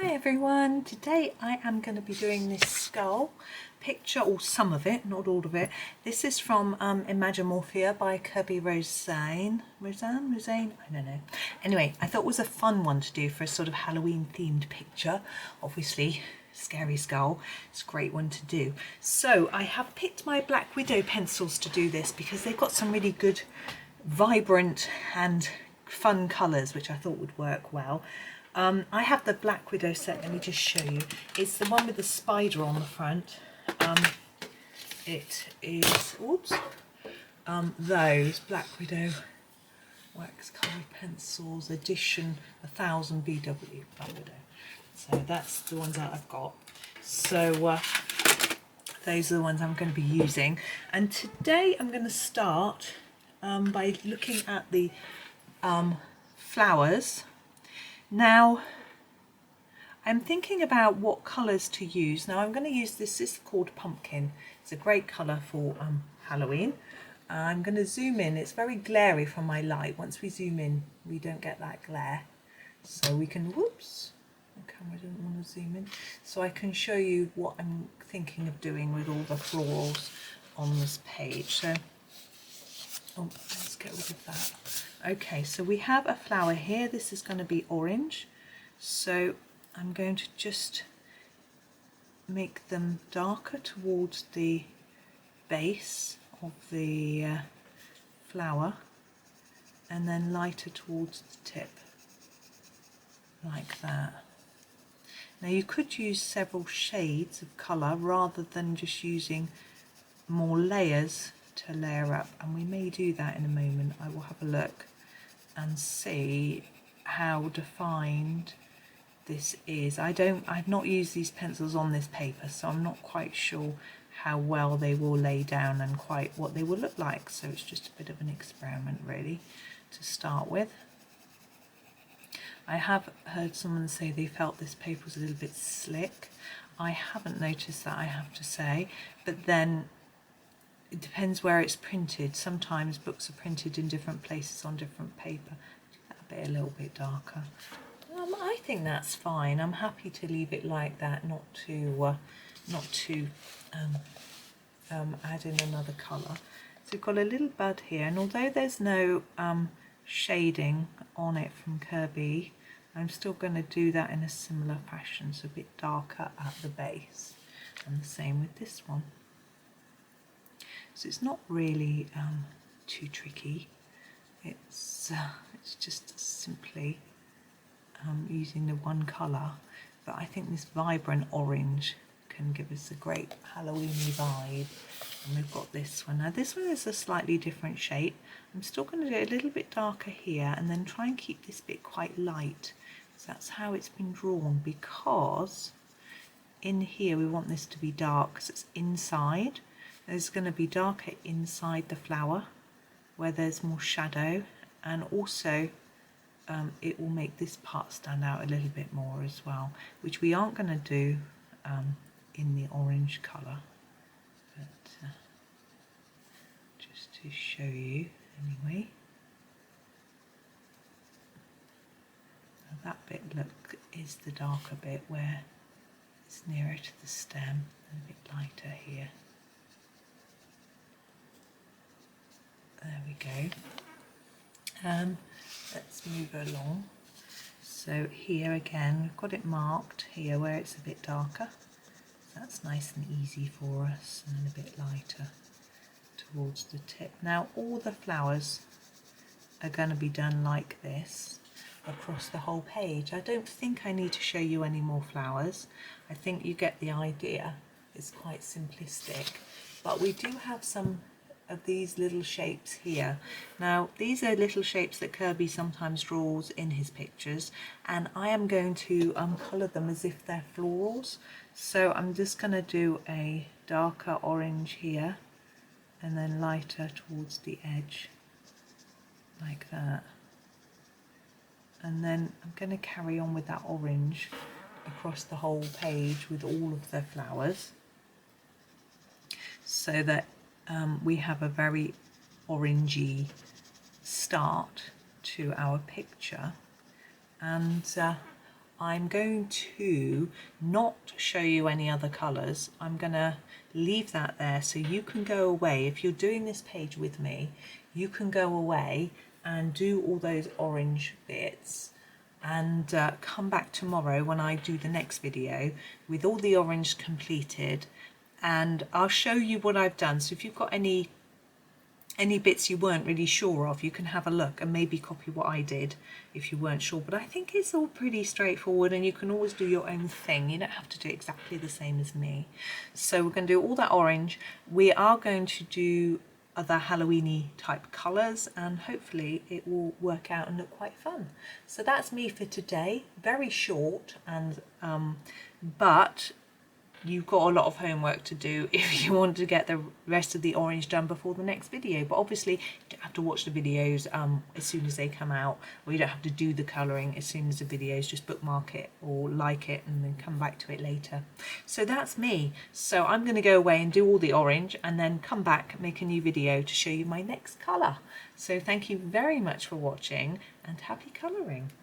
Hi everyone, today I am going to be doing this skull picture, or some of it, not all of it. This is from Imagimorphia by Kerby Rosanes, I don't know. Anyway, I thought it was a fun one to do for a sort of Halloween themed picture. Obviously, scary skull, it's a great one to do. So I have picked my Black Widow pencils to do this because they've got some really good, vibrant and fun colours which I thought would work well. I have the Black Widow set, let me just show you. It's the one with the spider on the front. It is, those Black Widow wax colour pencils, edition 1000 BW, Black Widow. So that's the ones that I've got. So those are the ones I'm going to be using. And today I'm going to start by looking at the flowers. Now, I'm thinking about what colours to use. Now I'm going to use this is called Pumpkin. It's a great colour for Halloween. I'm going to zoom in. It's very glary from my light. Once we zoom in, we don't get that glare. So we can, whoops, the camera didn't want to zoom in. So I can show you what I'm thinking of doing with all the florals on this page. So, let's get rid of that. Okay, so we have a flower here. This is going to be orange. So I'm going to just make them darker towards the base of the flower and then lighter towards the tip, like that. Now you could use several shades of colour rather than just using more layers to layer up, and we may do that in a moment. I will have a look and see how defined this is. I've not used these pencils on this paper, so I'm not quite sure how well they will lay down and quite what they will look like. So it's just a bit of an experiment really to start with. I have heard someone say they felt this paper was a little bit slick. I haven't noticed that, I have to say, but then it depends where it's printed. Sometimes books are printed in different places on different paper. Do that bit a little bit darker. I think that's fine. I'm happy to leave it like that, not to add in another colour. So we've got a little bud here, and although there's no shading on it from Kerby, I'm still going to do that in a similar fashion, so a bit darker at the base, and the same with this one. So it's not really too tricky. It's just simply using the one colour, but I think this vibrant orange can give us a great Halloweeny vibe. And we've got this one. Now this one is a slightly different shape. I'm still going to do it a little bit darker here and then try and keep this bit quite light. So that's how it's been drawn, because in here we want this to be dark because it's inside. There's going to be darker inside the flower where there's more shadow, and also it will make this part stand out a little bit more as well, which we aren't going to do in the orange colour, but just to show you anyway. Now that bit, look, is the darker bit where it's nearer to the stem, and a bit lighter here. There we go. Let's move along. So here again, we've got it marked here where it's a bit darker. So that's nice and easy for us, and then a bit lighter towards the tip. Now all the flowers are going to be done like this across the whole page. I don't think I need to show you any more flowers. I think you get the idea. It's quite simplistic, but we do have some of these little shapes here. Now these are little shapes that Kerby sometimes draws in his pictures, and I am going to colour them as if they're florals. So I'm just going to do a darker orange here and then lighter towards the edge, like that. And then I'm going to carry on with that orange across the whole page with all of the flowers, so that we have a very orangey start to our picture. And I'm going to not show you any other colours. I'm going to leave that there so you can go away. If you're doing this page with me, you can go away and do all those orange bits and come back tomorrow when I do the next video with all the orange completed, and I'll show you what I've done. So if you've got any bits you weren't really sure of, you can have a look and maybe copy what I did if you weren't sure. But I think it's all pretty straightforward, and you can always do your own thing. You don't have to do exactly the same as me. So we're going to do all that orange. We are going to do other Halloweeny type colours, and hopefully it will work out and look quite fun. So that's me for today. Very short, and but you've got a lot of homework to do if you want to get the rest of the orange done before the next video. But obviously you don't have to watch the videos as soon as they come out, or you don't have to do the colouring as soon as the videos. Just bookmark it or like it and then come back to it later. So that's me. So I'm going to go away and do all the orange and then come back, make a new video to show you my next colour. So thank you very much for watching, and happy colouring.